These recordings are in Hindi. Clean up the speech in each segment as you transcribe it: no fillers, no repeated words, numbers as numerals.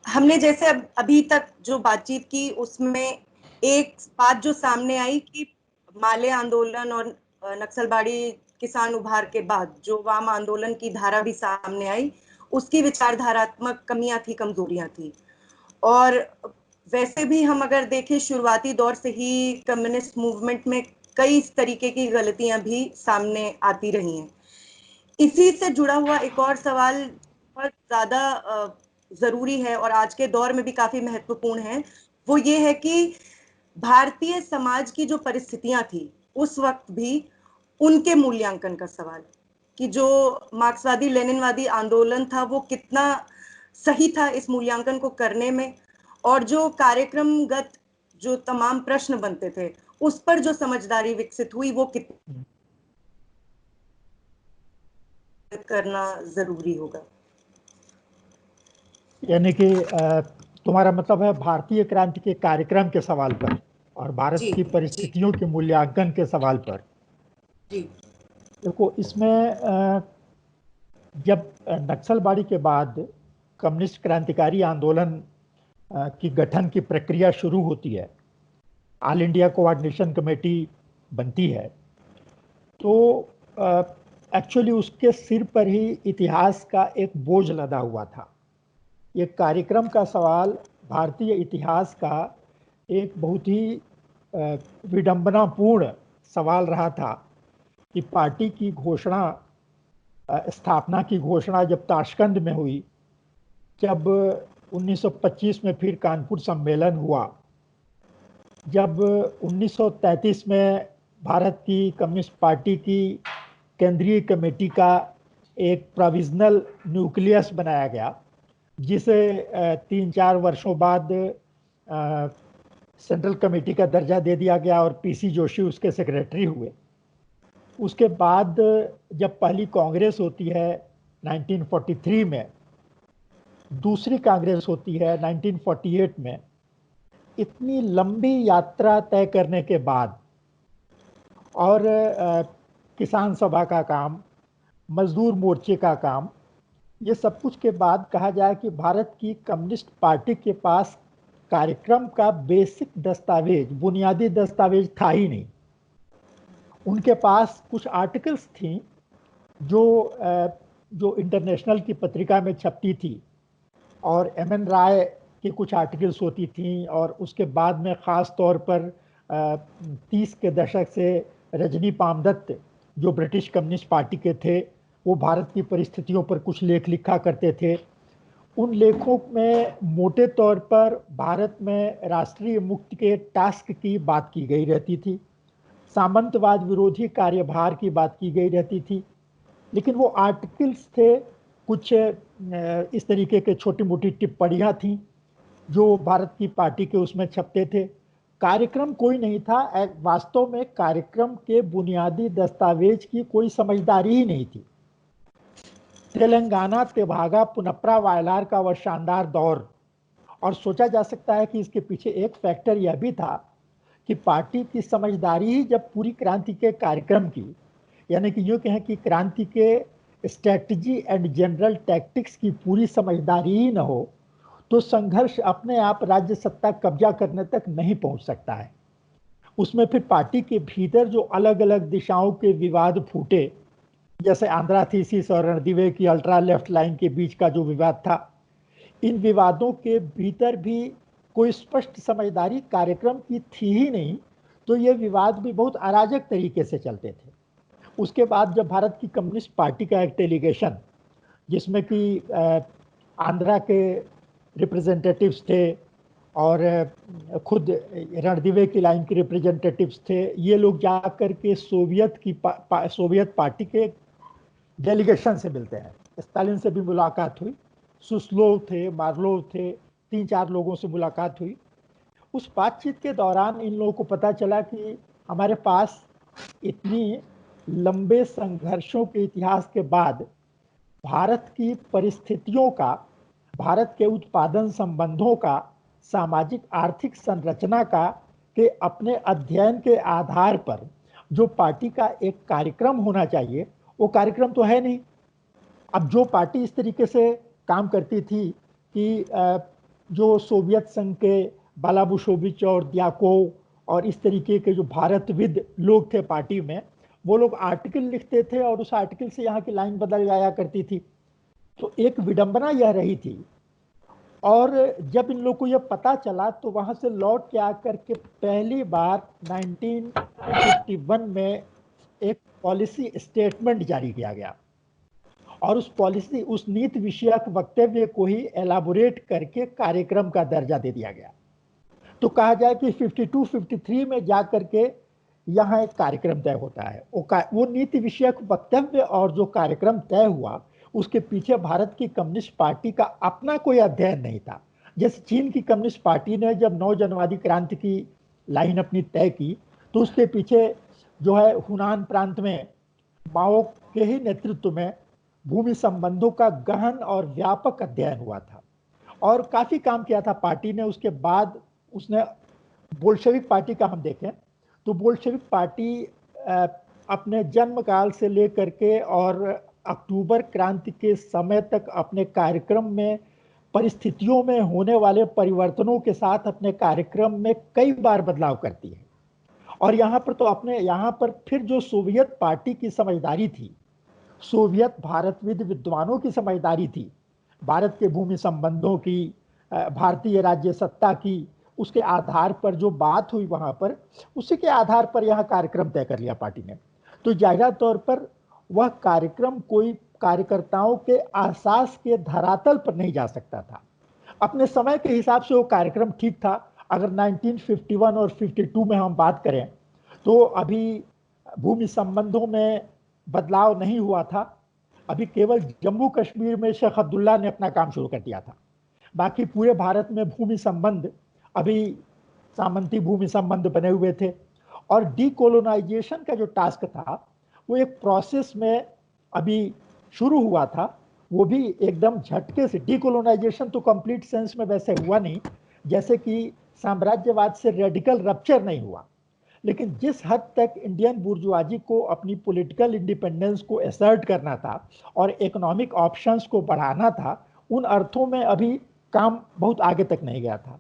हमने जैसे अभी तक जो बातचीत की उसमें एक बात जो सामने आई कि माले आंदोलन और नक्सलबाड़ी किसान उभार के बाद जो वाम आंदोलन की धारा भी सामने आई, उसकी विचारधारात्मक कमियां थी, कमजोरियां थी। और वैसे भी हम अगर देखें, शुरुआती दौर से ही कम्युनिस्ट मूवमेंट में कई इस तरीके की गलतियां भी सामने आती रही हैं। इसी से जुड़ा हुआ एक और सवाल बहुत ज्यादा जरूरी है और आज के दौर में भी काफी महत्वपूर्ण है, वो ये है कि भारतीय समाज की जो परिस्थितियां थी उस वक्त भी, उनके मूल्यांकन का सवाल, कि जो मार्क्सवादी लेनिनवादी आंदोलन था वो कितना सही था इस मूल्यांकन को करने में, और जो कार्यक्रमगत जो तमाम प्रश्न बनते थे उस पर जो समझदारी विकसित हुई वो कितना करना जरूरी होगा। यानी कि तुम्हारा मतलब है भारतीय क्रांति के कार्यक्रम के सवाल पर और भारत जी की जी परिस्थितियों के मूल्यांकन के सवाल पर। जी देखो, इसमें जब नक्सलबाड़ी के बाद कम्युनिस्ट क्रांतिकारी आंदोलन की गठन की प्रक्रिया शुरू होती है, ऑल इंडिया कोऑर्डिनेशन कमेटी बनती है, तो एक्चुअली उसके सिर पर ही इतिहास का एक बोझ लदा हुआ था। ये कार्यक्रम का सवाल भारतीय इतिहास का एक बहुत ही विडंबनापूर्ण सवाल रहा था कि पार्टी की घोषणा, स्थापना की घोषणा जब ताशकंद में हुई, जब 1925 में फिर कानपुर सम्मेलन हुआ, जब 1933 में भारत की कम्युनिस्ट पार्टी की केंद्रीय कमेटी का एक प्रोविजनल न्यूक्लियस बनाया गया, जिसे 3-4 वर्षों बाद सेंट्रल कमेटी का दर्जा दे दिया गया और पीसी जोशी उसके सेक्रेटरी हुए। उसके बाद जब पहली कांग्रेस होती है 1943 में, दूसरी कांग्रेस होती है 1948 में, इतनी लंबी यात्रा तय करने के बाद और किसान सभा का काम, मजदूर मोर्चे का काम, ये सब कुछ के बाद कहा जाए कि भारत की कम्युनिस्ट पार्टी के पास कार्यक्रम का बेसिक दस्तावेज, बुनियादी दस्तावेज था ही नहीं। उनके पास कुछ आर्टिकल्स थी जो इंटरनेशनल की पत्रिका में छपती थी, और एम.एन. राय की कुछ आर्टिकल्स होती थी, और उसके बाद में ख़ास तौर पर 30 के दशक से रजनी पामदत्त, जो ब्रिटिश कम्युनिस्ट पार्टी के थे, वो भारत की परिस्थितियों पर कुछ लेख लिखा करते थे। उन लेखों में मोटे तौर पर भारत में राष्ट्रीय मुक्ति के टास्क की बात की गई रहती थी, सामंतवाद विरोधी कार्यभार की बात की गई रहती थी। लेकिन वो आर्टिकल्स थे, कुछ इस तरीके के छोटी मोटी टिप्पणियाँ थीं जो भारत की पार्टी के उसमें छपते थे। कार्यक्रम कोई नहीं था, वास्तव में कार्यक्रम के बुनियादी दस्तावेज की कोई समझदारी ही नहीं थी। तेलंगाना तेभागा पुनप्रा वायलार का वह शानदार दौर, और सोचा जा सकता है कि इसके पीछे एक फैक्टर यह भी था कि पार्टी की समझदारी ही जब पूरी क्रांति के कार्यक्रम की, यानी कि यूँ कहें कि क्रांति के स्ट्रेटजी एंड जनरल टैक्टिक्स की पूरी समझदारी ही न हो, तो संघर्ष अपने आप राज्य सत्ता कब्जा करने तक नहीं पहुंच सकता है। उसमें फिर पार्टी के भीतर जो अलग अलग दिशाओं के विवाद फूटे, जैसे आंध्रा थीसिस और रणदीवे की अल्ट्रा लेफ्ट लाइन के बीच का जो विवाद था, इन विवादों के भीतर भी कोई स्पष्ट समझदारी कार्यक्रम की थी ही नहीं, तो ये विवाद भी बहुत अराजक तरीके से चलते थे। उसके बाद जब भारत की कम्युनिस्ट पार्टी का एक डेलीगेशन, जिसमें कि आंध्रा के रिप्रेजेंटेटिव्स थे और खुद रणदीवे की लाइन के रिप्रेजेंटेटिव्स थे, ये लोग जाकर के सोवियत पार्टी के डेलीगेशन से मिलते हैं। स्टालिन से भी मुलाकात हुई, सुस्लोव थे, मार्लोव थे, 3-4 लोगों से मुलाकात हुई। उस बातचीत के दौरान इन लोगों को पता चला कि हमारे पास इतनी लंबे संघर्षों के इतिहास के बाद भारत की परिस्थितियों का, भारत के उत्पादन संबंधों का, सामाजिक आर्थिक संरचना का के अपने अध्ययन के आधार पर जो पार्टी का एक कार्यक्रम होना चाहिए, वो कार्यक्रम तो है नहीं। अब जो पार्टी इस तरीके से काम करती थी कि जो सोवियत संघ के बालाबुशोविच और द्याकोव और इस तरीके के जो भारतविद लोग थे पार्टी में, वो लोग आर्टिकल लिखते थे और उस आर्टिकल से यहाँ की लाइन बदल जाया करती थी। तो एक विडंबना यह रही थी। और जब इन लोग को यह पता चला तो वहां से लौट के आकर के पहली बार 1951 में एक पॉलिसी स्टेटमेंट जारी किया गया और उस नीति विषयक वक्तव्य को ही एलाबोरेट करके कार्यक्रम का दर्जा दे दिया गया। तो कहा जाए कि 52-53 में जाकर के यहाँ एक कार्यक्रम तय होता है। वो नीति विषयक वक्तव्य और जो कार्यक्रम तय हुआ उसके पीछे भारत की कम्युनिस्ट पार्टी का अपना कोई अध्ययन नहीं था। जैसे चीन की कम्युनिस्ट पार्टी ने जब 9 जनवरी क्रांति की लाइन अपनी तय की तो उसके पीछे जो है हुनान प्रांत में माओ के ही नेतृत्व में भूमि संबंधों का गहन और व्यापक अध्ययन हुआ था और काफी काम किया था पार्टी ने। उसके बाद उसने बोल्शेविक पार्टी का हम देखें तो बोल्शेविक पार्टी अपने जन्म काल से लेकर के और अक्टूबर क्रांति के समय तक अपने कार्यक्रम में परिस्थितियों में होने वाले परिवर्तनों के साथ अपने कार्यक्रम में कई बार बदलाव करती है। और यहाँ पर फिर जो सोवियत पार्टी की समझदारी थी, सोवियत भारतविद विद्वानों की समझदारी थी, भारत के भूमि संबंधों की, भारतीय राज्य सत्ता की, उसके आधार पर जो बात हुई वहां पर, उसी के आधार पर यह कार्यक्रम तय कर लिया पार्टी ने। तो जाहिर तौर पर वह कार्यक्रम कोई कार्यकर्ताओं के आसास के धरातल पर नहीं जा सकता था। अपने समय के हिसाब से वो कार्यक्रम ठीक था। अगर 1951 और 52 में हम बात करें तो अभी भूमि संबंधों में बदलाव नहीं हुआ था। अभी केवल जम्मू कश्मीर में शेख अब्दुल्ला ने अपना काम शुरू कर दिया था। बाकी पूरे भारत में भूमि संबंध अभी सामंती भूमि संबंध बने हुए थे। और डीकोलोनाइजेशन का जो टास्क था वो एक प्रोसेस में अभी शुरू हुआ था। वो भी एकदम झटके से, डीकोलोनाइजेशन तो कंप्लीट सेंस में वैसे हुआ नहीं, जैसे कि साम्राज्यवाद से रेडिकल रप्चर नहीं हुआ, लेकिन जिस हद तक इंडियन बुर्जुआजी को अपनी पॉलिटिकल इंडिपेंडेंस को असर्ट करना था और इकोनॉमिक ऑप्शंस को बढ़ाना था, उन अर्थों में अभी काम बहुत आगे तक नहीं गया था।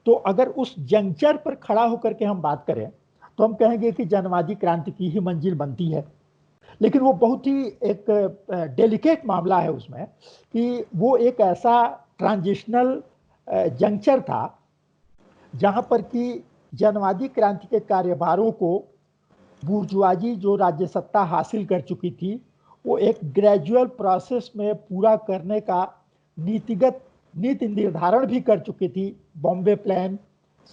तो अगर उस जंक्चर पर खड़ा होकर के हम बात करें तो हम कहेंगे कि जनवादी क्रांति की ही मंजिल बनती है। लेकिन वो बहुत ही एक डेलिकेट मामला है उसमें कि वो एक ऐसा ट्रांजिशनल जंक्चर था जहां पर कि जनवादी क्रांति के कार्यभारों को बुर्जुआजी जो राज्य सत्ता हासिल कर चुकी थी वो एक ग्रेजुअल प्रोसेस में पूरा करने का नीति निर्धारण भी कर चुकी थी। बॉम्बे प्लान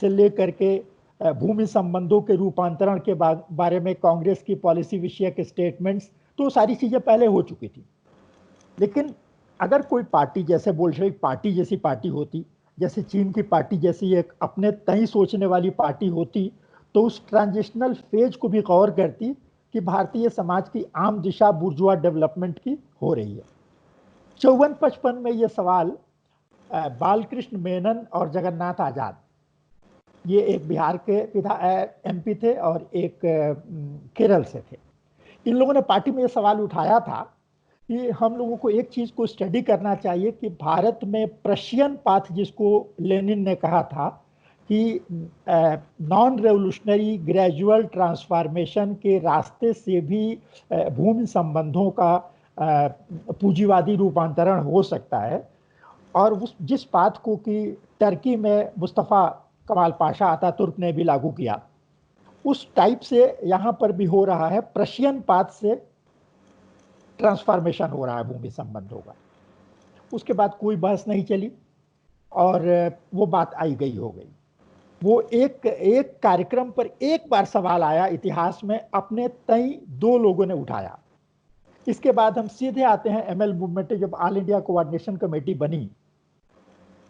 से लेकर के भूमि संबंधों के रूपांतरण के बारे में कांग्रेस की पॉलिसी विषयक स्टेटमेंट्स, तो सारी चीजें पहले हो चुकी थी। लेकिन अगर कोई पार्टी जैसे बोल्शेविक पार्टी जैसी पार्टी होती, जैसे चीन की पार्टी जैसी एक अपने तय सोचने वाली पार्टी होती, तो उस ट्रांजिशनल फेज को भी गौर करती कि भारतीय समाज की आम दिशा बुर्जुआ डेवलपमेंट की हो रही है। 54-55 में ये सवाल बालकृष्ण मेनन और जगन्नाथ आजाद, ये एक बिहार के एमपी थे और एक केरल से थे, इन लोगों ने पार्टी में ये सवाल उठाया था कि हम लोगों को एक चीज को स्टडी करना चाहिए कि भारत में प्रशियन पाथ, जिसको लेनिन ने कहा था कि नॉन रेवोल्यूशनरी ग्रेजुअल ट्रांसफॉर्मेशन के रास्ते से भी भूमि संबंधों का पूंजीवादी रूपांतरण हो सकता है। और जिस पाथ को कि टर्की में मुस्तफ़ा कमाल पाशा अतातुर्क ने भी लागू किया, उस टाइप से यहाँ पर भी हो रहा है। प्रशियन पाथ से ट्रांसफॉर्मेशन हो रहा है भूमि संबंधों का। उसके बाद कोई बहस नहीं चली और वो बात आई गई हो गई। वो एक कार्यक्रम पर एक बार सवाल आया इतिहास में, अपने तय 2 लोगों ने उठाया। इसके बाद हम सीधे आते हैं एमएल मूवमेंट। जब ऑल इंडिया कोऑर्डिनेशन कमेटी बनी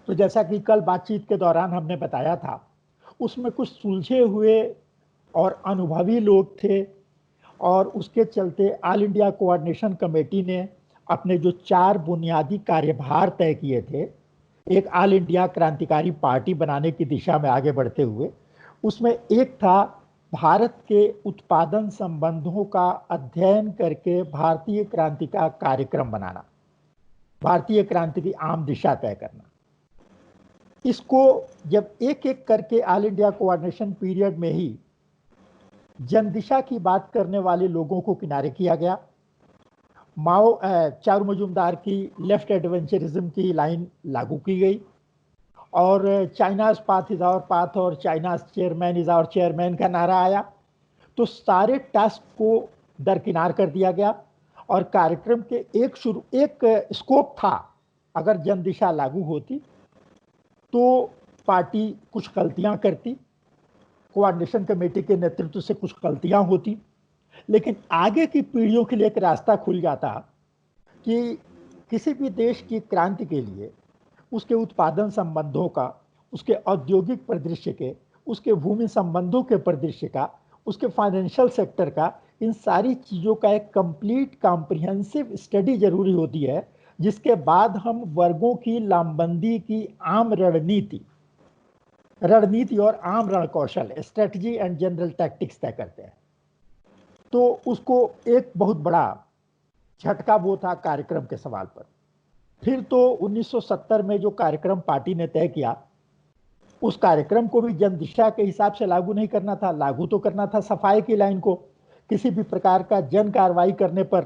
तो जैसा कि कल बातचीत के दौरान हमने बताया था, उसमें कुछ सुलझे हुए और अनुभवी लोग थे और उसके चलते ऑल इंडिया कोऑर्डिनेशन कमेटी ने अपने जो 4 बुनियादी कार्यभार तय किए थे, एक ऑल इंडिया क्रांतिकारी पार्टी बनाने की दिशा में आगे बढ़ते हुए, उसमें एक था भारत के उत्पादन संबंधों का अध्ययन करके भारतीय क्रांति का कार्यक्रम बनाना, भारतीय क्रांति की आम दिशा तय करना। इसको जब एक एक करके ऑल इंडिया कोऑर्डिनेशन पीरियड में ही जन दिशा की बात करने वाले लोगों को किनारे किया गया। चारू मजूमदार की लेफ्ट एडवेंचरिज्म की लाइन लागू की गई और China's path is our path और China's chairman is our chairman का नारा आया। तो सारे टास्क को दरकिनार कर दिया गया और कार्यक्रम के एक स्कोप था, अगर जन दिशा लागू होती तो पार्टी कुछ गलतियां करती, कोऑर्डिनेशन कमेटी के नेतृत्व से कुछ गलतियां होती, लेकिन आगे की पीढ़ियों के लिए एक रास्ता खुल जाता कि किसी भी देश की क्रांति के लिए उसके उत्पादन संबंधों का, उसके औद्योगिक परिदृश्य के, उसके भूमि संबंधों के परिदृश्य का, उसके फाइनेंशियल सेक्टर का, इन सारी चीज़ों का एक कंप्लीट कॉम्प्रिहेंसिव स्टडी जरूरी होती है, जिसके बाद हम वर्गों की लामबंदी की आम रणनीति और आम रणकौशल, स्ट्रेटजी एंड जनरल टैक्टिक्स तय करते हैं। तो उसको एक बहुत बड़ा झटका वो था कार्यक्रम के सवाल पर। फिर तो 1970 में जो कार्यक्रम पार्टी ने तय किया, उस कार्यक्रम को भी जन दिशा के हिसाब से लागू नहीं करना था, लागू तो करना था सफाई की लाइन को। किसी भी प्रकार का जन कार्रवाई करने पर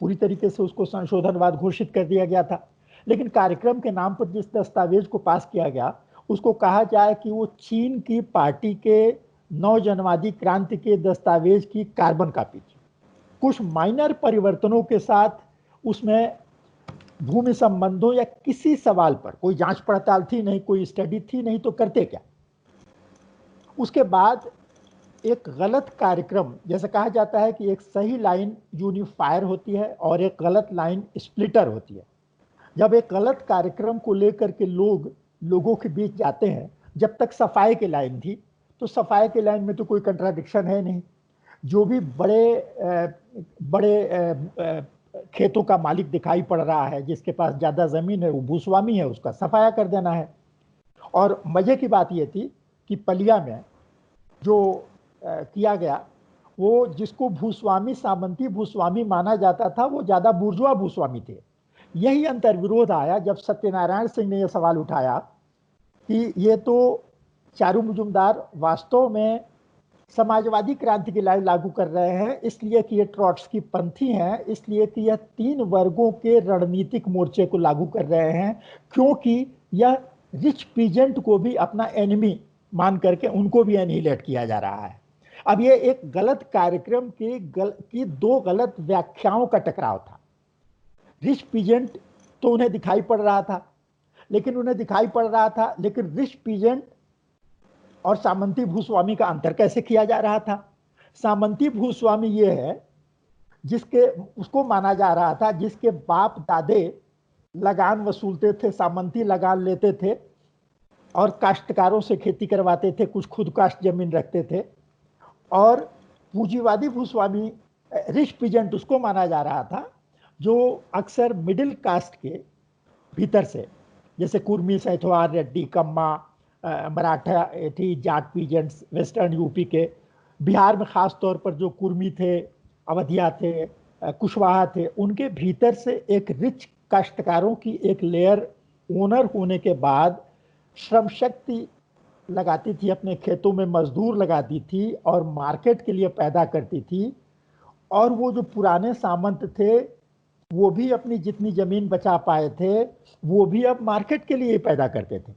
पूरी तरीके से उसको संशोधनवाद घोषित कर दिया गया था। लेकिन कार्यक्रम के नाम पर जिस दस्तावेज को पास किया गया, उसको कहा जाए कि वो चीन की पार्टी के नौजनवादी क्रांति के दस्तावेज की कार्बन कॉपी थी। कुछ माइनर परिवर्तनों के साथ उसमें भूमि संबंधों या किसी सवाल पर कोई जांच पड़ताल थी नहीं, कोई स्टडी थी नहीं, तो करते क्या। उसके बाद एक गलत कार्यक्रम, जैसे कहा जाता है कि एक सही लाइन यूनिफायर होती है और एक गलत लाइन स्प्लिटर होती है। जब एक गलत कार्यक्रम को लेकर के लोगों के बीच जाते हैं, जब तक सफाई की लाइन थी तो सफाई की लाइन में तो कोई कंट्राडिक्शन है नहीं। जो भी बड़े खेतों का मालिक दिखाई पड़ रहा है, जिसके पास ज़्यादा ज़मीन है वो भूस्वामी है, उसका सफाया कर देना है। और मज़े की बात ये थी कि पलिया में जो किया गया, वो जिसको भूस्वामी सामंती भूस्वामी माना जाता था, वो ज़्यादा बुर्जुआ भूस्वामी थे। यही अंतर्विरोध आया जब सत्यनारायण सिंह ने यह सवाल उठाया कि ये तो चारू मजूमदार वास्तव में समाजवादी क्रांति की लाइन लागू कर रहे हैं, इसलिए कि ये ट्रॉट्स्की पंथी हैं, इसलिए कि यह 3 वर्गों के रणनीतिक मोर्चे को लागू कर रहे हैं, क्योंकि यह रिच पीजेंट को भी अपना एनिमी मान करके उनको भी एनिहिलेट किया जा रहा है। अब ये एक गलत कार्यक्रम की 2 गलत व्याख्याओं का टकराव था। रिच पीजेंट तो उन्हें दिखाई पड़ रहा था, लेकिन रिच पीजेंट और सामंती भूस्वामी का अंतर कैसे किया जा रहा था। सामंती भूस्वामी ये है उसको माना जा रहा था जिसके बाप दादे लगान वसूलते थे, सामंती लगान लेते थे और काश्तकारों से खेती करवाते थे, कुछ खुद काश्त जमीन रखते थे। और पूंजीवादी भूस्वामी रिच पीजेंट उसको माना जा रहा था जो अक्सर मिडिल कास्ट के भीतर से, जैसे कुर्मी, सैथवार, रेड्डी, कम्मा, मराठा थी, जाट पीजेंट्स वेस्टर्न यूपी के, बिहार में ख़ास तौर पर जो कुर्मी थे, अवधिया थे, कुशवाहा थे, उनके भीतर से एक रिच काश्तकारों की एक लेयर ओनर होने के बाद श्रम शक्ति लगाती थी, अपने खेतों में मजदूर लगाती थी और मार्केट के लिए पैदा करती थी। और वो जो पुराने सामंत थे वो भी अपनी जितनी ज़मीन बचा पाए थे वो भी अब मार्केट के लिए पैदा करते थे,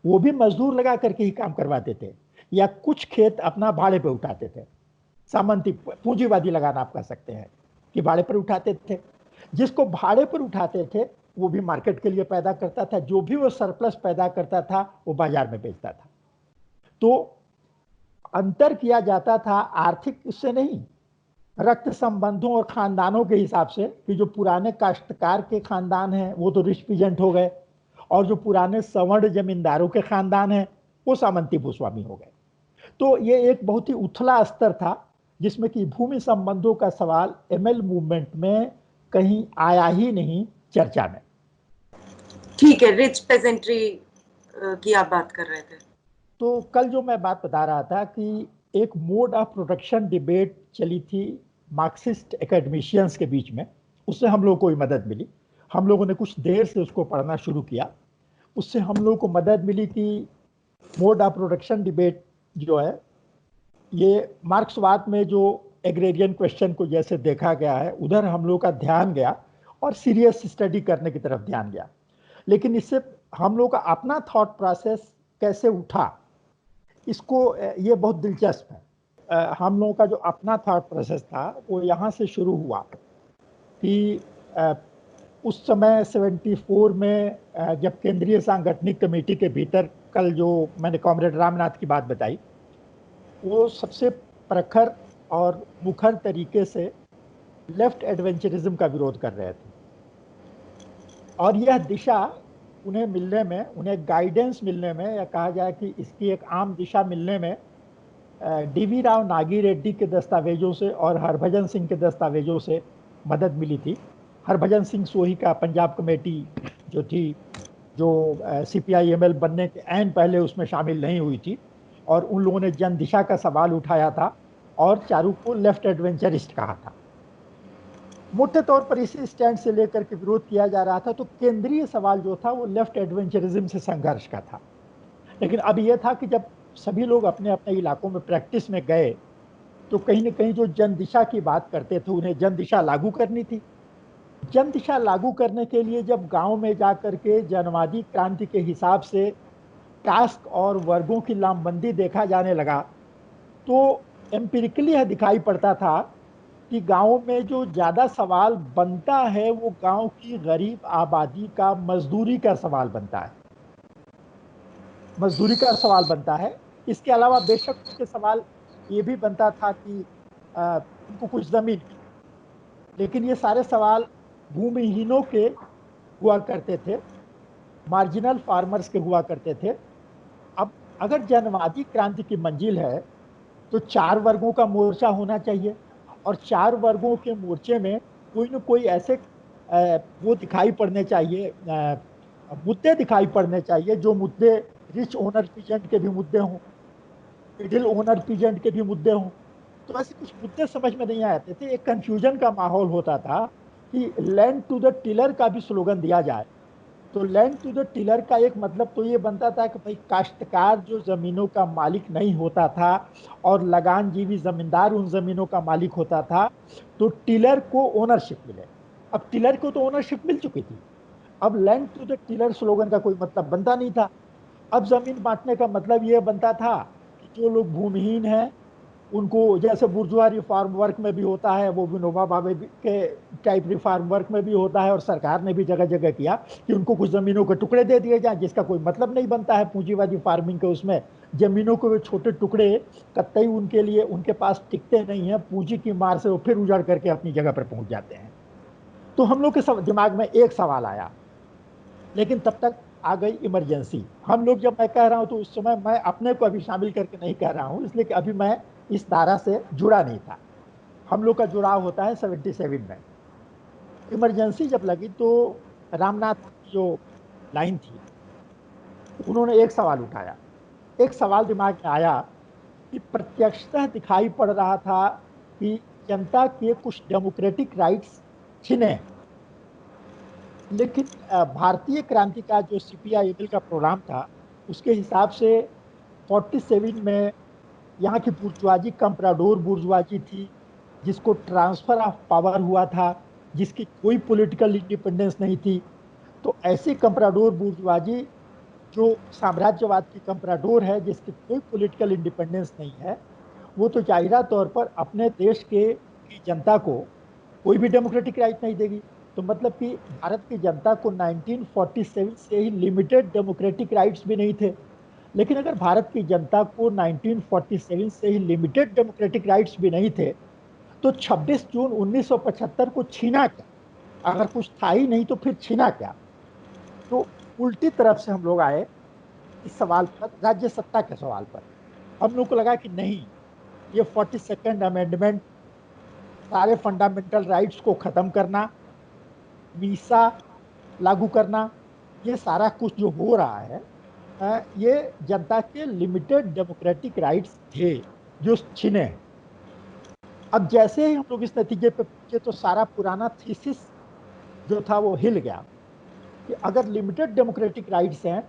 वो भी मजदूर लगा करके ही काम करवाते थे या कुछ खेत अपना भाड़े पे उठाते थे। सामंती पूंजीवादी लगाना आप कह सकते हैं कि भाड़े पर उठाते थे। जिसको भाड़े पर उठाते थे वो भी मार्केट के लिए पैदा करता था, जो भी वो सरप्लस पैदा करता था वो बाजार में बेचता था। तो अंतर किया जाता था आर्थिक इससे नहीं, रक्त संबंधों और खानदानों के हिसाब से, कि जो पुराने काश्तकार के खानदान हैं वो तो रिच पीजेंट हो गए और जो पुराने सवर्ण जमींदारों के खानदान हैं वो सामंती भूस्वामी हो गए। तो ये एक बहुत ही उथला स्तर था जिसमें कि भूमि संबंधों का सवाल एमएल मूवमेंट में कहीं आया ही नहीं चर्चा में। ठीक है, रिच पेजेंट्री की आप बात कर रहे थे। तो कल जो मैं बात बता रहा था कि एक मोड ऑफ प्रोडक्शन डिबेट चली थी मार्क्सिस्ट एकेडमिशियंस के बीच में, उससे हम लोगों को भी मदद मिली। हम लोगों ने कुछ देर से उसको पढ़ना शुरू किया। उससे हम लोगों को मदद मिली कि मोड ऑफ प्रोडक्शन डिबेट जो है, ये मार्क्सवाद में जो एग्रेरियन क्वेश्चन को जैसे देखा गया है, उधर हम लोग का ध्यान गया और सीरियस स्टडी करने की तरफ ध्यान गया। लेकिन इससे हम लोग का अपना थॉट प्रोसेस कैसे उठा, इसको ये बहुत दिलचस्प है। हम लोगों का जो अपना थॉट प्रोसेस था वो यहाँ से शुरू हुआ कि उस समय 74 में जब केंद्रीय सांगठनिक कमेटी के भीतर, कल जो मैंने कॉमरेड रामनाथ की बात बताई, वो सबसे प्रखर और मुखर तरीके से लेफ्ट एडवेंचरिज्म का विरोध कर रहे थे। और यह दिशा उन्हें मिलने में, उन्हें गाइडेंस मिलने में, या कहा जाए कि इसकी एक आम दिशा मिलने में डीवी राव नागी रेड्डी के दस्तावेजों से और हरभजन सिंह के दस्तावेजों से मदद मिली थी। हरभजन सिंह सोही का पंजाब कमेटी जो थी, जो CPI-ML बनने के ऐन पहले उसमें शामिल नहीं हुई थी, और उन लोगों ने जन दिशा का सवाल उठाया था और चारू को लेफ्ट एडवेंचरिस्ट कहा था। मोटे तौर पर इसी स्टैंड से लेकर के विरोध किया जा रहा था। तो केंद्रीय सवाल जो था वो लेफ्ट एडवेंचरिज्म से संघर्ष का था। लेकिन अब यह था कि जब सभी लोग अपने अपने इलाकों में प्रैक्टिस में गए, तो कहीं न कहीं जो जन दिशा की बात करते थे, उन्हें जन दिशा लागू करनी थी। जन दिशा लागू करने के लिए जब गांव में जाकर के जनवादी क्रांति के हिसाब से कास्ट और वर्गों की लामबंदी देखा जाने लगा, तो एम्पिरिकली यह दिखाई पड़ता था कि गांव में जो ज्यादा सवाल बनता है वो गांव की गरीब आबादी का मजदूरी का सवाल बनता है। मजदूरी का सवाल बनता है। इसके अलावा बेशक उसके सवाल ये भी बनता था कि उनको कुछ जमीन, लेकिन ये सारे सवाल भूमिहीनों के हुआ करते थे, मार्जिनल फार्मर्स के हुआ करते थे। अब अगर जनवादी क्रांति की मंजिल है तो 4 वर्गों का मोर्चा होना चाहिए, और 4 वर्गों के मोर्चे में कोई न कोई ऐसे वो दिखाई पड़ने चाहिए, मुद्दे दिखाई पड़ने चाहिए, जो मुद्दे रिच ओनर पीजेंट के भी मुद्दे हों, मिडिल ओनर पीजेंट के भी मुद्दे हों। तो ऐसे कुछ मुद्दे समझ में नहीं आते थे। एक कंफ्यूजन का माहौल होता था कि लैंड टू द टिलर का भी स्लोगन दिया जाए। तो लैंड टू द टिलर का एक मतलब तो ये बनता था कि भाई काश्तकार जो जमीनों का मालिक नहीं होता था और लगानजीवी जमींदार उन जमीनों का मालिक होता था, तो टिलर को ओनरशिप मिले। अब टिलर को तो ओनरशिप मिल चुकी थी, अब land to the tiller slogan का कोई मतलब बनता नहीं था। अब जमीन बांटने का मतलब ये बनता था कि जो लोग भूमिहीन हैं उनको, जैसे बुर्जुआ रिफॉर्म वर्क में भी होता है, वो विनोबा भावे के टाइप रिफॉर्म वर्क में भी होता है, और सरकार ने भी जगह जगह किया कि उनको कुछ जमीनों के टुकड़े दे दिए जाए, जिसका कोई मतलब नहीं बनता है पूंजीवादी फार्मिंग के। उसमें जमीनों के छोटे टुकड़े कतई उनके लिए, उनके पास टिकते नहीं है, पूंजी की मार से वो फिर उजाड़ करके अपनी जगह पर पहुंच जाते हैं। तो हम लोग के दिमाग में एक सवाल आया, लेकिन तब तक आ गई इमरजेंसी। हम लोग, जब मैं कह रहा हूं तो उस समय मैं अपने को अभी शामिल करके नहीं कह रहा हूं, इसलिए कि अभी मैं इस धारा से जुड़ा नहीं था। हम लोग का जुड़ाव होता है 77 में। इमरजेंसी जब लगी तो रामनाथ की जो लाइन थी, उन्होंने एक सवाल उठाया। एक सवाल दिमाग में आया कि प्रत्यक्षतः दिखाई पड़ रहा था कि जनता के कुछ डेमोक्रेटिक राइट्स छिने, लेकिन भारतीय क्रांति का जो CPI-ML का प्रोग्राम था, उसके हिसाब से 47 में यहाँ की बुर्जुआजी कंप्राडोर बुर्जुआजी थी, जिसको ट्रांसफर ऑफ पावर हुआ था, जिसकी कोई पॉलिटिकल इंडिपेंडेंस नहीं थी। तो ऐसी कंप्राडोर बुर्जुआजी जो साम्राज्यवाद की कंप्राडोर है, जिसकी कोई पॉलिटिकल इंडिपेंडेंस नहीं है, वो तो जाहिरा तौर पर अपने देश के की जनता को कोई भी डेमोक्रेटिक राइट नहीं देगी। तो मतलब कि भारत की जनता को 1947 से ही लिमिटेड डेमोक्रेटिक राइट्स भी नहीं थे। लेकिन अगर भारत की जनता को 1947 से ही लिमिटेड डेमोक्रेटिक राइट्स भी नहीं थे, तो 26 जून 1975 को छीना क्या? अगर कुछ था ही नहीं तो फिर छीना क्या? तो उल्टी तरफ से हम लोग आए इस सवाल पर, राज्य सत्ता के सवाल पर। हम लोग को लगा कि नहीं, ये 42nd अमेंडमेंट सारे फंडामेंटल राइट्स को खत्म करना, मीसा लागू करना, ये सारा कुछ जो हो रहा है, ये जनता के लिमिटेड डेमोक्रेटिक राइट्स थे जो छिने। अब जैसे ही हम लोग इस नतीजे पे पहुंचे तो सारा पुराना थीसिस जो था वो हिल गया। कि अगर लिमिटेड डेमोक्रेटिक राइट्स हैं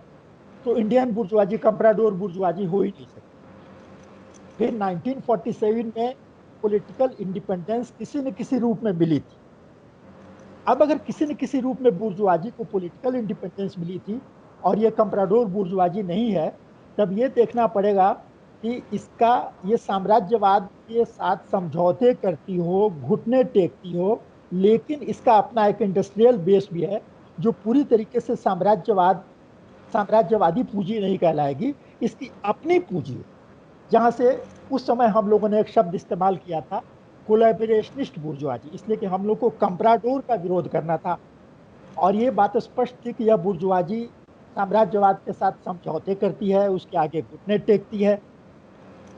तो इंडियन बुर्जुआजी कंप्राडोर बुर्जुआजी हो ही नहीं सकती। फिर 1947 में पॉलिटिकल इंडिपेंडेंस किसी न किसी रूप में मिली थी। अब अगर किसी न किसी रूप में बुर्जुआजी को पॉलिटिकल इंडिपेंडेंस मिली थी और ये कंप्राडोर बुर्जुआजी नहीं है, तब ये देखना पड़ेगा कि इसका ये साम्राज्यवाद के साथ समझौते करती हो, घुटने टेकती हो, लेकिन इसका अपना एक इंडस्ट्रियल बेस भी है जो पूरी तरीके से साम्राज्यवादी पूंजी नहीं कहलाएगी, इसकी अपनी पूंजी है। जहां से उस समय हम लोगों ने एक शब्द इस्तेमाल किया था, कोलैबोरेशनिस्ट बुर्जुआजी, इसलिए कि हम लोग को कंप्राडोर का विरोध करना था और ये बात स्पष्ट थी कि यह बुर्जुआजी साम्राज्यवाद के साथ समझौते करती है, उसके आगे घुटने टेकती है।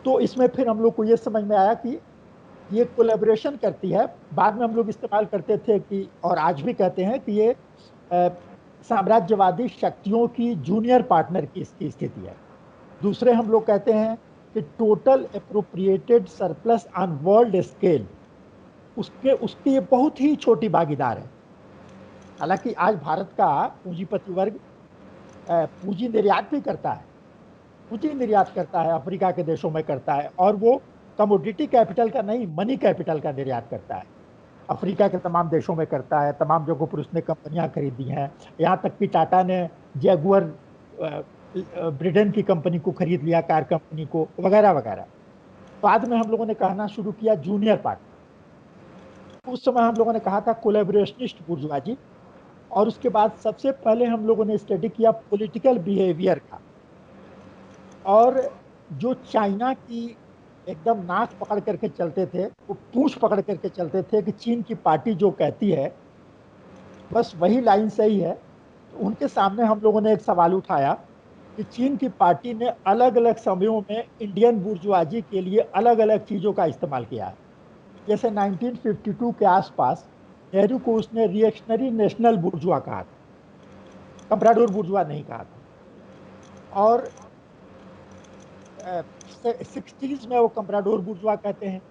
तो इसमें फिर हम लोग को ये समझ में आया कि ये कोलैबोरेशन करती है। बाद में हम लोग इस्तेमाल करते थे कि, और आज भी कहते हैं कि ये साम्राज्यवादी शक्तियों की जूनियर पार्टनर की इसकी स्थिति है। दूसरे हम लोग कहते हैं कि total appropriated surplus on world scale, उसके उसकी ये बहुत ही छोटी भागीदार है। हालांकि आज भारत का पूंजीपति वर्ग पूंजी निर्यात भी करता है, पूंजी निर्यात करता है, अफ्रीका के देशों में करता है, और वो कमोडिटी कैपिटल का नहीं, मनी कैपिटल का निर्यात करता है। अफ्रीका के तमाम देशों में करता है, तमाम जगहों पर उसने कंपनियां खरीदी हैं। यहाँ तक कि टाटा ने जैगुआर ब्रिटेन की कंपनी को खरीद लिया, कार कंपनी को, वगैरह वगैरह। बाद में हम लोगों ने कहना शुरू किया जूनियर पार्टनर। उस समय हम लोगों ने कहा था कोलैबोरेशनिस्ट बुर्जुआजी, और उसके बाद सबसे पहले हम लोगों ने स्टडी किया पॉलिटिकल बिहेवियर का। और जो चाइना की एकदम नाक पकड़ करके चलते थे, वो पूंछ पकड़ करके चलते थे कि चीन की पार्टी जो कहती है बस वही लाइन सही है, तो उनके सामने हम लोगों ने एक सवाल उठाया कि चीन की पार्टी ने अलग अलग समयों में इंडियन बुर्जुआजी के लिए अलग अलग चीजों का इस्तेमाल किया है। जैसे 1952 के आसपास नेहरू को उसने रिएक्शनरी नेशनल बुर्जुआ कहा था, कंप्राडोर बुर्जुआ नहीं कहा था। और 60s में वो कंप्राडोर बुर्जुआ कहते हैं,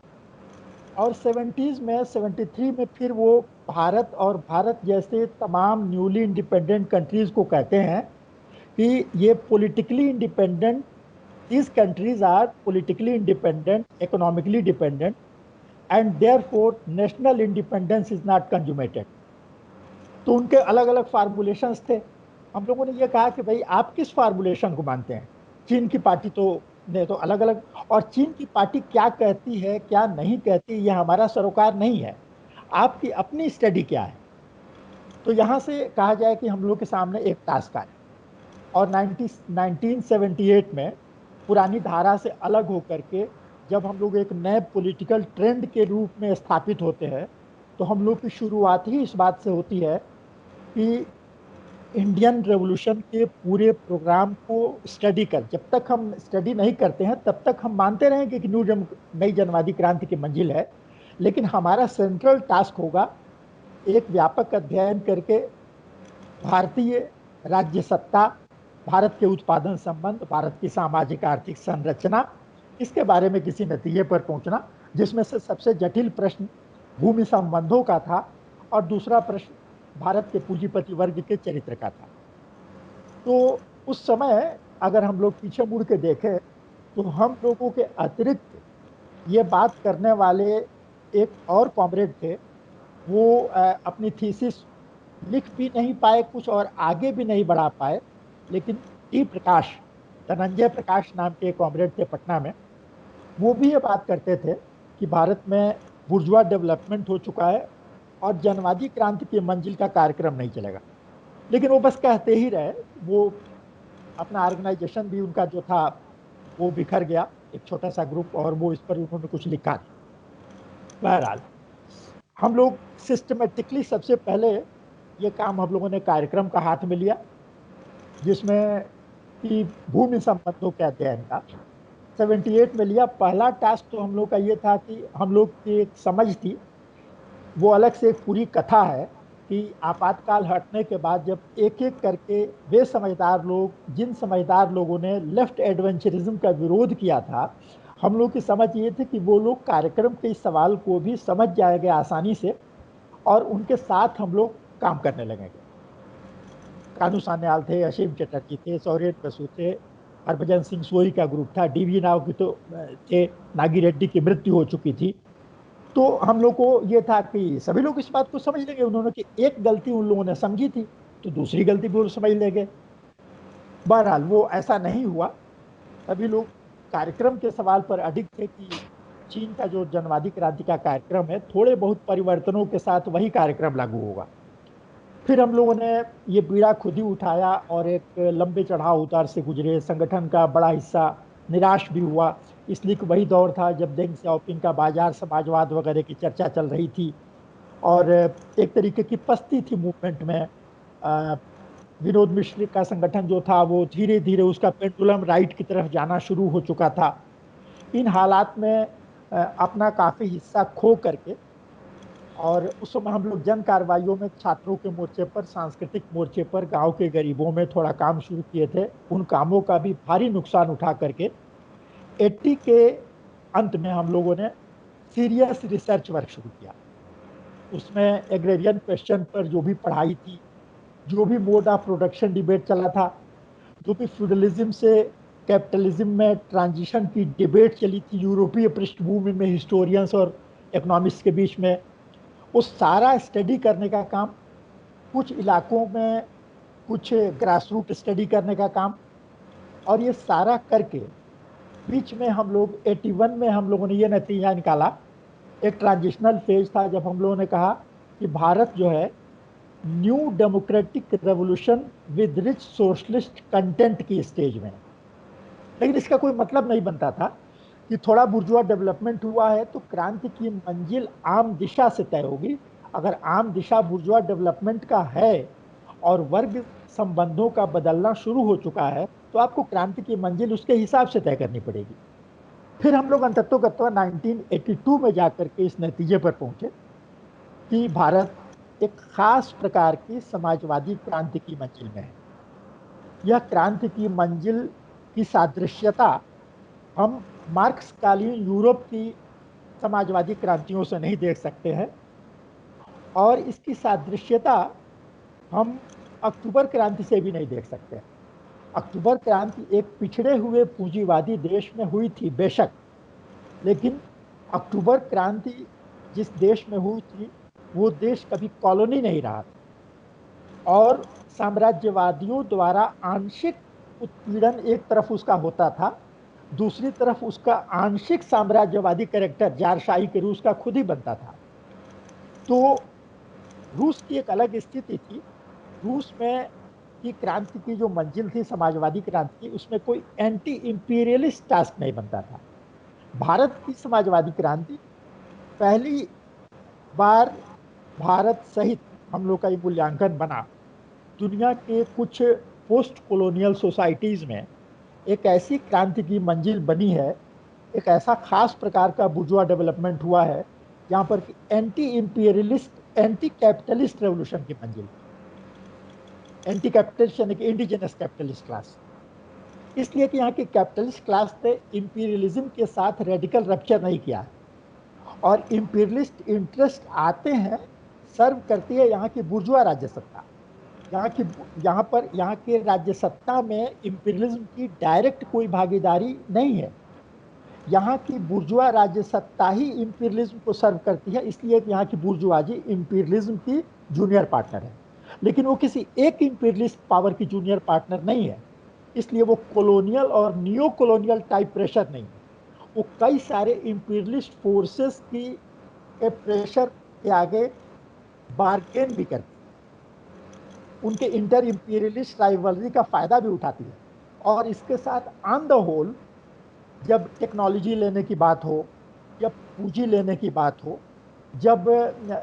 और 70s में 73 में फिर वो भारत और भारत जैसे तमाम न्यूली इंडिपेंडेंट कंट्रीज को कहते हैं कि ये politically independent, these countries are politically independent, economically dependent, and therefore national independence is not consummated। तो उनके अलग अलग फार्मूलेशंस थे। हम लोगों ने ये कहा कि भाई आप किस फार्मूलेशन को मानते हैं? चीन की पार्टी तो ने तो अलग अलग, और चीन की पार्टी क्या कहती है क्या नहीं कहती ये हमारा सरोकार नहीं है, आपकी अपनी स्टडी क्या है? तो यहाँ से कहा जाए कि हम लोग के सामने एक टास्क आया, और 1978 में पुरानी धारा से अलग होकर के जब हम लोग एक नए पॉलिटिकल ट्रेंड के रूप में स्थापित होते हैं, तो हम लोग की शुरुआत ही इस बात से होती है कि इंडियन रेवोल्यूशन के पूरे प्रोग्राम को स्टडी कर, जब तक हम स्टडी नहीं करते हैं तब तक हम मानते रहेंगे कि नई जनवादी क्रांति की मंजिल है, लेकिन हमारा सेंट्रल टास्क होगा एक व्यापक अध्ययन करके भारतीय राज्य सत्ता, भारत के उत्पादन संबंध, भारत की सामाजिक आर्थिक संरचना, इसके बारे में किसी नतीजे पर पहुंचना, जिसमें से सबसे जटिल प्रश्न भूमि संबंधों का था और दूसरा प्रश्न भारत के पूंजीपति वर्ग के चरित्र का था। तो उस समय अगर हम लोग पीछे मुड़ के देखें तो हम लोगों के अतिरिक्त ये बात करने वाले एक और कॉमरेड थे, वो अपनी थीसिस लिख भी नहीं पाए कुछ और आगे भी नहीं बढ़ा पाए, लेकिन टी प्रकाश, धनंजय प्रकाश नाम के कॉमरेड थे पटना में, वो भी ये बात करते थे कि भारत में बुर्जुआ डेवलपमेंट हो चुका है और जनवादी क्रांति की मंजिल का कार्यक्रम नहीं चलेगा। लेकिन वो बस कहते ही रहे, वो अपना ऑर्गेनाइजेशन भी उनका जो था वो बिखर गया, एक छोटा सा ग्रुप, और वो इस पर उन्होंने कुछ लिखा नहीं। बहरहाल हम लोग सिस्टमेटिकली सबसे पहले ये काम हम लोगों ने कार्यक्रम का हाथ में लिया, जिसमें कि भूमि संबंधों के अध्ययन का 78 में लिया। पहला टास्क तो हम लोग का ये था कि हम लोग की एक समझ थी, वो अलग से एक पूरी कथा है कि आपातकाल हटने के बाद जब एक एक करके वे समझदार लोग, जिन समझदार लोगों ने लेफ्ट एडवेंचरिज्म का विरोध किया था, हम लोग की समझ ये थी कि वो लोग कार्यक्रम के इस सवाल को भी समझ जाएंगे आसानी से और उनके साथ हम लोग काम करने लगेंगे। कानू सान्याल थे, असीम चटर्जी थे, सौरेन बसु थे, हरभजन सिंह सोई का ग्रुप था, डीवी राव की तो थे, नागी रेड्डी की मृत्यु हो चुकी थी। तो हम लोग को ये था कि सभी लोग इस बात को समझ लेंगे, उन्होंने कि एक गलती उन लोगों ने समझी थी तो दूसरी गलती भी वो समझ लेंगे। बहरहाल वो ऐसा नहीं हुआ। सभी लोग कार्यक्रम के सवाल पर अडिग थे कि चीन का जो जनवादी क्रांति का कार्यक्रम है, थोड़े बहुत परिवर्तनों के साथ वही कार्यक्रम लागू होगा। फिर हम लोगों ने ये बीड़ा खुद ही उठाया और एक लंबे चढ़ाव उतार से गुजरे। संगठन का बड़ा हिस्सा निराश भी हुआ, इसलिए कि वही दौर था जब देंग सियाओपिंग का बाजार समाजवाद वगैरह की चर्चा चल रही थी और एक तरीके की पस्ती थी मूवमेंट में। विनोद मिश्र का संगठन जो था वो धीरे धीरे उसका पेंडुलम राइट की तरफ जाना शुरू हो चुका था। इन हालात में अपना काफी हिस्सा खो करके, और उस समय हम लोग जन कार्रवाइयों में छात्रों के मोर्चे पर, सांस्कृतिक मोर्चे पर, गांव के गरीबों में थोड़ा काम शुरू किए थे। उन कामों का भी भारी नुकसान उठा करके 80 के अंत में हम लोगों ने सीरियस रिसर्च वर्क शुरू किया। उसमें एग्रेरियन क्वेश्चन पर जो भी पढ़ाई थी, जो भी मोड ऑफ प्रोडक्शन डिबेट चला था, जो भी फ्यूडलिज्म से कैपिटलिज्म में ट्रांजिशन की डिबेट चली थी यूरोपीय पृष्ठभूमि में हिस्टोरियंस और इकोनॉमिक्स के बीच में, वो सारा स्टडी करने का काम, कुछ इलाकों में कुछ ग्रास रूट स्टडी करने का काम, और ये सारा करके बीच में हम लोग 81 में हम लोगों ने ये नतीजा निकाला। एक ट्रांजिशनल फेज था जब हम लोगों ने कहा कि भारत जो है new democratic revolution with rich socialist content की स्टेज में है। लेकिन इसका कोई मतलब नहीं बनता था कि थोड़ा बुर्जुआ डेवलपमेंट हुआ है तो क्रांति की मंजिल आम दिशा से तय होगी। अगर आम दिशा बुर्जुआ डेवलपमेंट का है और वर्ग संबंधों का बदलना शुरू हो चुका है तो आपको क्रांति की मंजिल उसके हिसाब से तय करनी पड़ेगी। फिर हम लोग अंततोगत्वा 1982 में जाकर के इस नतीजे पर पहुंचे कि भारत एक खास प्रकार की समाजवादी क्रांति की मंजिल में है। यह क्रांति की मंजिल की सादृश्यता हम मार्क्स कालीन यूरोप की समाजवादी क्रांतियों से नहीं देख सकते हैं, और इसकी सादृश्यता हम अक्टूबर क्रांति से भी नहीं देख सकते। अक्टूबर क्रांति एक पिछड़े हुए पूंजीवादी देश में हुई थी बेशक, लेकिन अक्टूबर क्रांति जिस देश में हुई थी वो देश कभी कॉलोनी नहीं रहा था, और साम्राज्यवादियों द्वारा आंशिक उत्पीड़न एक तरफ उसका होता था, दूसरी तरफ उसका आंशिक साम्राज्यवादी कैरेक्टर जारशाही के रूस का खुद ही बनता था। तो रूस की एक अलग स्थिति थी। रूस में की क्रांति की जो मंजिल थी समाजवादी क्रांति की, उसमें कोई एंटी इंपीरियलिस्ट टास्क नहीं बनता था। भारत की समाजवादी क्रांति पहली बार भारत सहित हम लोग का ये मूल्यांकन बना, दुनिया के कुछ पोस्ट कॉलोनियल सोसाइटीज में एक ऐसी क्रांति की मंजिल बनी है, एक ऐसा खास प्रकार का बुर्जुआ डेवलपमेंट हुआ है जहां पर anti imperialist, anti capitalist revolution की मंजिल, एंटी कैपिटलिस्ट यानी कि इंडिजिनस कैपिटलिस्ट क्लास। इसलिए कि यहाँ की कैपिटलिस्ट क्लास ने इंपीरियलिज्म के साथ रेडिकल रप्चर नहीं किया है, और इंपीरियलिस्ट इंटरेस्ट आते हैं, सर्व करती है यहाँ की बुर्जुआ राज्य सत्ता। यहाँ के राज्य सत्ता में इंपीरियलिज्म की डायरेक्ट कोई भागीदारी नहीं है। यहाँ की बुर्जुआ राज्य सत्ता ही इंपीरियलिज्म को सर्व करती है, इसलिए कि यहाँ की बुर्जुआजी इंपीरियलिज्म की जूनियर पार्टनर है, लेकिन वो किसी एक इंपीरियलिस्ट पावर की जूनियर पार्टनर नहीं है। इसलिए वो कॉलोनियल और नियो कॉलोनियल टाइप प्रेशर नहीं है, वो कई सारे इंपीरियलिस्ट फोर्सेस की के प्रेशर के आगे बार्गेन भी करती है, उनके इंटर इंपीरियलिस्ट राइवलरी का फायदा भी उठाती है। और इसके साथ ऑन द होल जब टेक्नोलॉजी लेने की बात हो, जब पूंजी लेने की बात हो, जब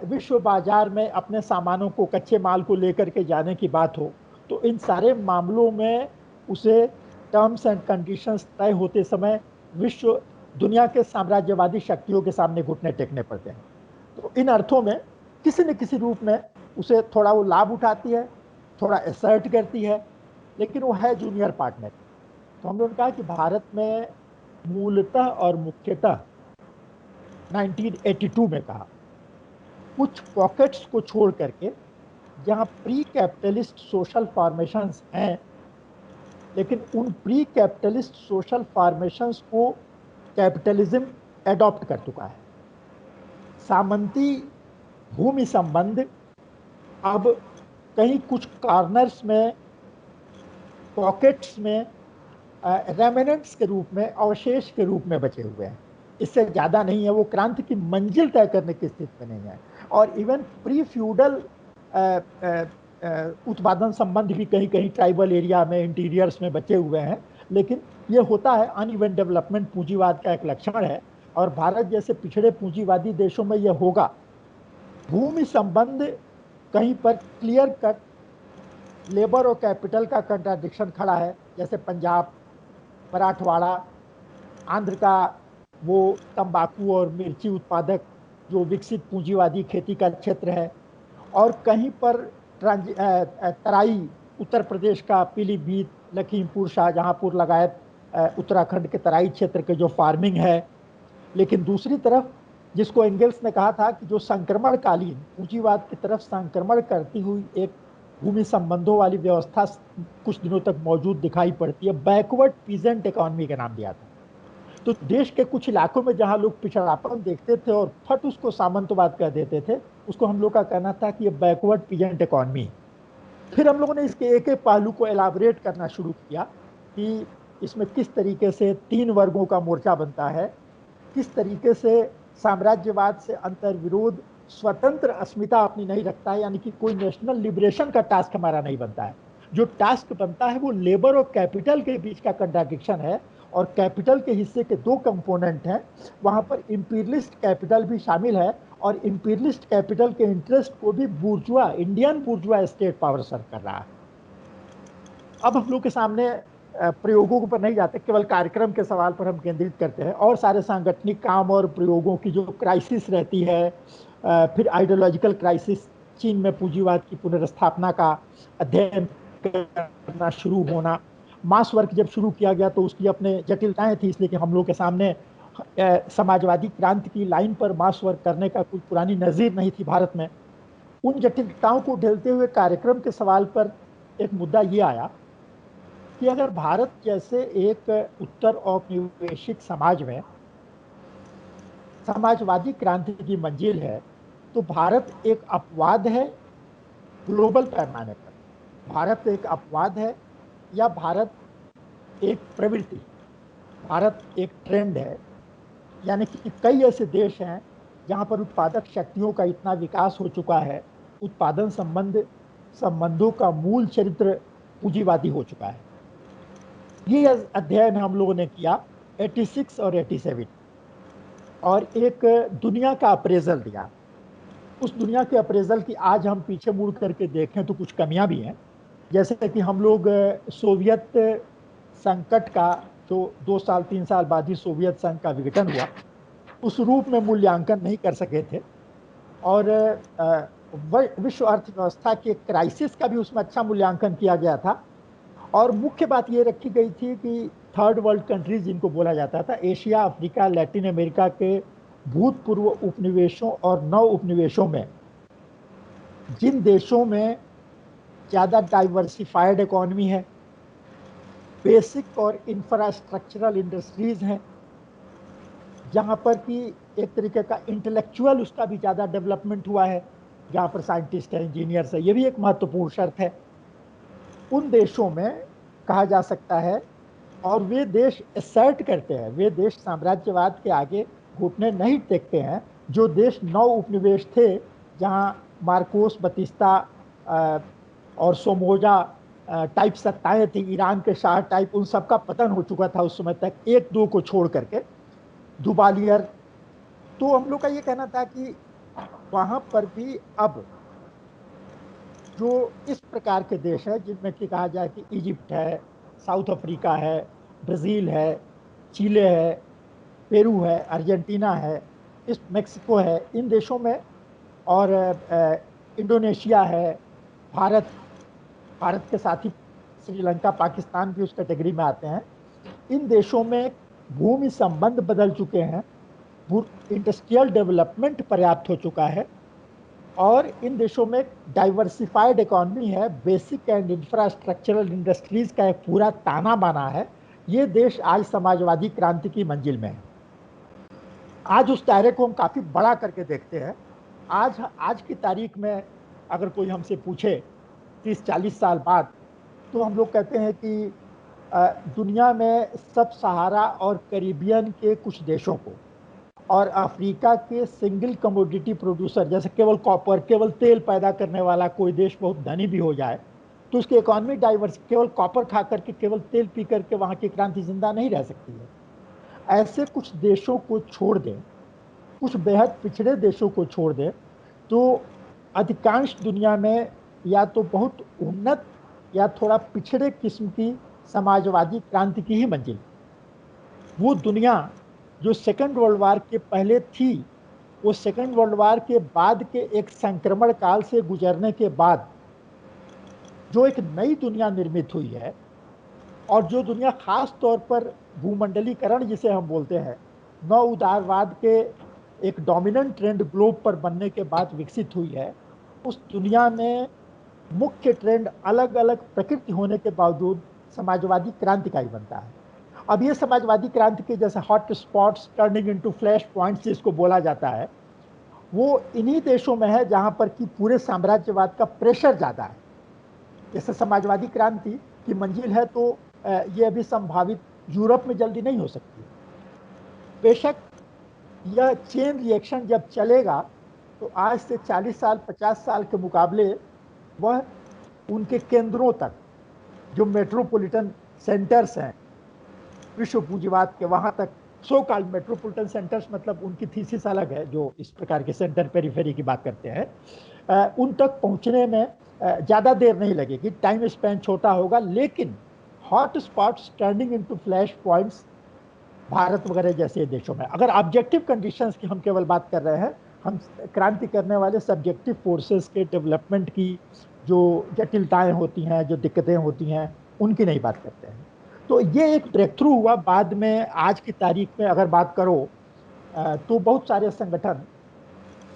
विश्व बाजार में अपने सामानों को, कच्चे माल को लेकर के जाने की बात हो, तो इन सारे मामलों में उसे टर्म्स एंड कंडीशंस तय होते समय विश्व दुनिया के साम्राज्यवादी शक्तियों के सामने घुटने टेकने पड़ते हैं। तो इन अर्थों में किसी न किसी रूप में उसे थोड़ा वो लाभ उठाती है, थोड़ा असर्ट करती है, लेकिन वो है जूनियर पार्टनर। तो हम लोगों ने कहा कि भारत में मूलतः और मुख्यतः 1982 में कहा कुछ पॉकेट्स को छोड़ करके जहाँ प्री कैपिटलिस्ट सोशल फॉर्मेशंस हैं, लेकिन उन प्री कैपिटलिस्ट सोशल फॉर्मेशंस को कैपिटलिज्म एडॉप्ट कर चुका है। सामंती भूमि संबंध अब कहीं कुछ कॉर्नर्स में, पॉकेट्स में, रेमिनेंट्स के रूप में, अवशेष के रूप में बचे हुए हैं। इससे ज्यादा नहीं है, वो क्रांति की मंजिल तय करने की स्थिति में नहीं है। और इवन प्री फ्यूडल उत्पादन संबंध भी कहीं कहीं ट्राइबल एरिया में, इंटीरियर्स में बचे हुए हैं। लेकिन ये होता है, अनइवन डेवलपमेंट पूंजीवाद का एक लक्षण है, और भारत जैसे पिछड़े पूंजीवादी देशों में यह होगा। भूमि संबंध कहीं पर क्लियर कट लेबर और कैपिटल का कंट्राडिक्शन खड़ा है, जैसे पंजाब, मराठवाड़ा, आंध्र का वो तंबाकू और मिर्ची उत्पादक जो विकसित पूंजीवादी खेती का क्षेत्र है, और कहीं पर तराई उत्तर प्रदेश का पीलीभीत, लखीमपुर, शाहजहांपुर लगायत उत्तराखंड के तराई क्षेत्र के जो फार्मिंग है। लेकिन दूसरी तरफ, जिसको एंगल्स ने कहा था कि जो संक्रमणकालीन पूंजीवाद की तरफ संक्रमण करती हुई एक भूमि संबंधों वाली व्यवस्था कुछ दिनों तक मौजूद दिखाई पड़ती है, बैकवर्ड पीजेंट इकोनॉमी का नाम दिया था। तो देश के कुछ इलाकों में जहां लोग पिछड़ापन देखते थे और फट उसको सामंतवाद कह देते थे, उसको हम लोग का कहना था कि ये बैकवर्ड पीजेंट इकोनॉमी। फिर हम लोगों ने इसके एक एक पहलू को एलाबरेट करना शुरू किया कि इसमें किस तरीके से 3 वर्गों का मोर्चा बनता है, किस तरीके से साम्राज्यवाद से अंतर्विरोध स्वतंत्र अस्मिता अपनी नहीं रखता है, यानी कि कोई नेशनल लिबरेशन का टास्क हमारा नहीं बनता है। जो टास्क बनता है वो लेबर और कैपिटल के बीच का कंट्राडिक्शन है, और कैपिटल के हिस्से के 2 कंपोनेंट हैं। वहां पर इंपीरियलिस्ट कैपिटल भी शामिल है, और इंपीरियलिस्ट कैपिटल के इंटरेस्ट को भी बुर्जुआ, इंडियन बुर्जुआ स्टेट पावर सर्व कर रहा है। अब हम लोग के सामने प्रयोगों पर नहीं जाते, केवल कार्यक्रम के सवाल पर हम केंद्रित करते हैं, और सारे सांगठनिक काम और प्रयोगों की जो क्राइसिस रहती है, फिर आइडियोलॉजिकल क्राइसिस, चीन में पूंजीवाद की पुनर्स्थापना का अध्ययन करना शुरू होना। मास वर्क जब शुरू किया गया तो उसकी अपने जटिलताएं थी, इसलिए कि हम लोग के सामने समाजवादी क्रांति की लाइन पर मास वर्क करने का कोई पुरानी नजीर नहीं थी भारत में। उन जटिलताओं को ढलते हुए कार्यक्रम के सवाल पर एक मुद्दा ये आया कि अगर भारत जैसे एक उत्तर औपनिवेशिक समाज में समाजवादी क्रांति की मंजिल है, तो भारत एक अपवाद है ग्लोबल पैमाने पर, भारत एक अपवाद है, या भारत एक प्रवृत्ति, भारत एक ट्रेंड है। यानी कि कई ऐसे देश हैं जहां पर उत्पादक शक्तियों का इतना विकास हो चुका है, उत्पादन संबंधों का मूल चरित्र पूंजीवादी हो चुका है। ये अध्ययन हम लोगों ने किया 86 और 87, और एक दुनिया का अप्रेजल दिया। उस दुनिया के अप्रेजल की आज हम पीछे मुड़ करके देखें तो कुछ कमियां भी हैं, जैसे कि हम लोग सोवियत संकट का, जो 2 साल 3 साल बाद ही सोवियत संघ का विघटन हुआ, उस रूप में मूल्यांकन नहीं कर सके थे, और विश्व अर्थव्यवस्था के क्राइसिस का भी उसमें अच्छा मूल्यांकन किया गया था। और मुख्य बात ये रखी गई थी कि थर्ड वर्ल्ड कंट्रीज जिनको बोला जाता था, एशिया, अफ्रीका, लैटिन अमेरिका के भूतपूर्व उपनिवेशों और नव उपनिवेशों में, जिन देशों में ज़्यादा डाइवर्सिफाइड इकोनॉमी है, बेसिक और इंफ्रास्ट्रक्चरल इंडस्ट्रीज हैं, जहाँ पर कि एक तरीके का इंटेलेक्चुअल उसका भी ज़्यादा डेवलपमेंट हुआ है, जहाँ पर साइंटिस्ट है, इंजीनियर्स है, ये भी एक महत्वपूर्ण शर्त है। उन देशों में कहा जा सकता है, और वे देश असर्ट करते हैं, वे देश साम्राज्यवाद के आगे घुटने नहीं टेकते हैं, जो देश 9 उपनिवेश थे, जहां मार्कोस, बतिस्ता और सोमोजा टाइप सत्ताएं थी, ईरान के शाह टाइप, उन सबका पतन हो चुका था उस समय तक, 1-2 को छोड़ करके, दुबालियर। तो हम लोग का ये कहना था कि वहां पर भी अब जो इस प्रकार के देश है, जिनमें कि कहा जाए कि इजिप्ट है, साउथ अफ्रीका है, ब्राज़ील है, चिले है, पेरू है, अर्जेंटीना है, इस मेक्सिको है, इन देशों में, और इंडोनेशिया है, भारत के साथ ही श्रीलंका, पाकिस्तान भी उस कैटेगरी में आते हैं। इन देशों में भूमि संबंध बदल चुके हैं, इंडस्ट्रियल डेवलपमेंट पर्याप्त हो चुका है, और इन देशों में डाइवर्सिफाइड इकोनॉमी है, बेसिक एंड इंफ्रास्ट्रक्चरल इंडस्ट्रीज का एक पूरा ताना बाना है। ये देश आज समाजवादी क्रांति की मंजिल में है। आज उस दायरे को हम काफी बड़ा करके देखते हैं। आज आज की तारीख में अगर कोई हमसे पूछे 30-40 साल बाद, तो हम लोग कहते हैं कि दुनिया में सब सहारा और कैरिबियन के कुछ देशों को और अफ्रीका के सिंगल कमोडिटी प्रोड्यूसर, जैसे केवल कॉपर, केवल तेल पैदा करने वाला कोई देश बहुत धनी भी हो जाए तो उसकी इकोनॉमी डाइवर्स, केवल कॉपर खा करके, केवल तेल पी करके वहां की क्रांति जिंदा नहीं रह सकती है। ऐसे कुछ देशों को छोड़ दें, कुछ बेहद पिछड़े देशों को छोड़ दें, तो अधिकांश दुनिया में या तो बहुत उन्नत या थोड़ा पिछड़े किस्म की समाजवादी क्रांति की ही मंजिल। वो दुनिया जो सेकेंड वर्ल्ड वार के पहले थी, वो सेकेंड वर्ल्ड वार के बाद के एक संक्रमण काल से गुजरने के बाद जो एक नई दुनिया निर्मित हुई है, और जो दुनिया खास तौर पर भूमंडलीकरण जिसे हम बोलते हैं, नव उदारवाद के एक डोमिनेंट ट्रेंड ग्लोब पर बनने के बाद विकसित हुई है, उस दुनिया में मुख्य ट्रेंड अलग अलग प्रकृति होने के बावजूद समाजवादी क्रांति का ही बनता है। अब ये समाजवादी क्रांति के जैसे hot spots, turning into flash points जिसको बोला जाता है, वो इन्हीं देशों में है जहां पर कि पूरे साम्राज्यवाद का प्रेशर ज्यादा है। जैसे समाजवादी क्रांति की मंजिल है, तो ये अभी संभावित यूरोप में जल्दी नहीं हो सकती। बेशक यह चेन रिएक्शन जब चलेगा तो आज से 40 साल 50 साल के मुकाबले वह उनके केंद्रों तक, जो मेट्रोपॉलिटन सेंटर्स हैं विश्व पूंजीवाद के, वहां तक, सो कॉल्ड मेट्रोपॉलिटन सेंटर्स, मतलब उनकी थीसिस अलग है जो इस प्रकार के सेंटर पेरिफेरी की बात करते हैं, उन तक पहुंचने में ज्यादा देर नहीं लगेगी, टाइम स्पेन छोटा होगा। लेकिन hot spots turning into flash points Bharat वगैरह जैसे देशों में, अगर ऑब्जेक्टिव कंडीशंस की हम केवल बात कर रहे हैं, हम क्रांति करने वाले सब्जेक्टिव फोर्सेस के डेवलपमेंट की जो जटिलताएं होती हैं, जो दिक्कतें होती हैं, उनकी नहीं बात करते हैं। तो ये एक ब्रेक थ्रू हुआ। बाद में आज की तारीख में अगर बात करो तो बहुत सारे संगठन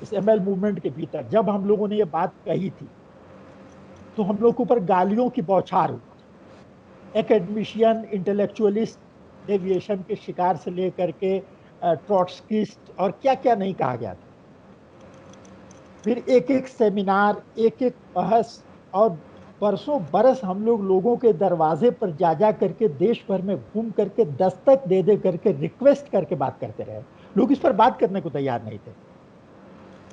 इस एमएल मूवमेंट के भीतर, जब हम लोगों ने ये बात कही थी तो हम लोग के ऊपर गालियों की बौछार हुई। एकेडमिशियन, इंटेलेक्चुअलिस्ट, डेविएशन के शिकार से लेकर के ट्रॉट्स्किस्ट और क्या क्या नहीं कहा गया था। फिर एक एक सेमिनार, एक एक बहस, और बरसों बरस हम लोग लोगों के दरवाजे पर जा जा करके, देश भर में घूम करके, दस्तक दे दे करके, रिक्वेस्ट करके बात करते रहे। लोग इस पर बात करने को तैयार नहीं थे।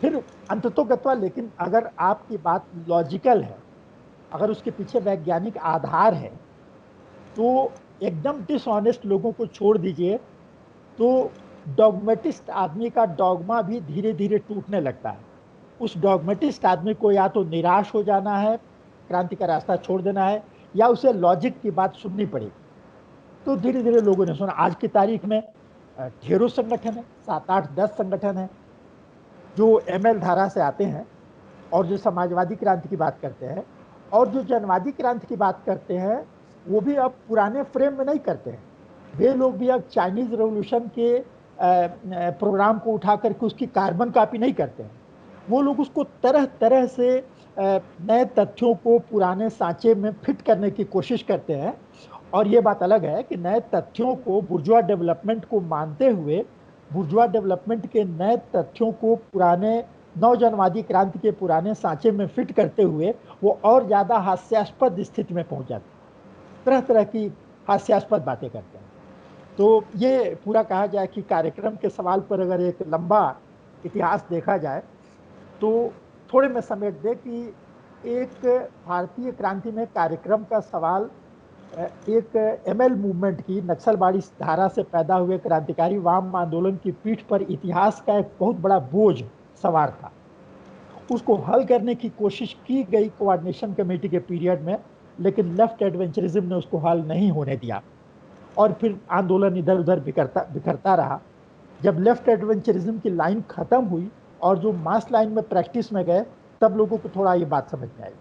फिर अंततोगत्वा, लेकिन अगर आपकी बात लॉजिकल है, अगर उसके पीछे वैज्ञानिक आधार है, तो एकदम डिसऑनेस्ट लोगों को छोड़ दीजिए, तो डॉगमेटिस्ट आदमी का डॉगमा भी धीरे धीरे टूटने लगता है। उस डॉगमेटिस्ट आदमी को या तो निराश हो जाना है, क्रांति का रास्ता छोड़ देना है, या उसे लॉजिक की बात सुननी पड़ेगी। तो धीरे धीरे लोगों ने सुना। आज की तारीख में ढेरों संगठन है, 7-8-10 संगठन है जो एमएल धारा से आते हैं और जो समाजवादी क्रांति की बात करते हैं, और जो जनवादी क्रांति की बात करते हैं, वो भी अब पुराने फ्रेम में नहीं करते हैं। वे लोग भी अब चाइनीज रेवोल्यूशन के प्रोग्राम को उठा करके उसकी कार्बन कॉपी नहीं करते हैं। वो लोग उसको तरह तरह से नए तथ्यों को पुराने सांचे में फिट करने की कोशिश करते हैं। और ये बात अलग है कि नए तथ्यों को, बुर्जुआ डेवलपमेंट को मानते हुए, बुर्जुआ डेवलपमेंट के नए तथ्यों को पुराने नवजनवादी क्रांति के पुराने सांचे में फिट करते हुए वो और ज्यादा हास्यास्पद स्थिति में पहुंच जाते हैं, तरह तरह की हास्यास्पद बातें करते हैं। तो ये पूरा कहा जाए कि कार्यक्रम के सवाल पर अगर एक लंबा इतिहास देखा जाए, तो थोड़े में समेट दे कि एक भारतीय क्रांति में कार्यक्रम का सवाल एक एमएल मूवमेंट की, नक्सलवादी धारा से पैदा हुए क्रांतिकारी वाम आंदोलन की पीठ पर इतिहास का एक बहुत बड़ा बोझ सवार था। उसको हल करने की कोशिश की गई कोऑर्डिनेशन कमेटी के पीरियड में, लेकिन लेफ्ट एडवेंचरिज्म ने उसको हल नहीं होने दिया, और फिर आंदोलन इधर उधर बिखरता रहा। जब लेफ्ट एडवेंचरिज्म की लाइन खत्म हुई और जो मास लाइन में प्रैक्टिस में गए, तब लोगों को थोड़ा ये बात समझ में आई।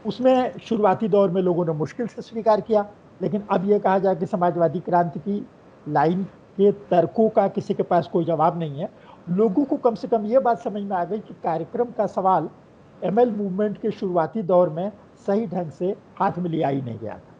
उसमें शुरुआती दौर में लोगों ने मुश्किल से स्वीकार किया, लेकिन अब ये कहा जाए कि समाजवादी क्रांति की लाइन के तर्कों का किसी के पास कोई जवाब नहीं है, लोगों को कम से कम ये बात समझ में आ गई कि कार्यक्रम का सवाल एमएल मूवमेंट के शुरुआती दौर में सही ढंग से हाथ में लिया ही नहीं गया था।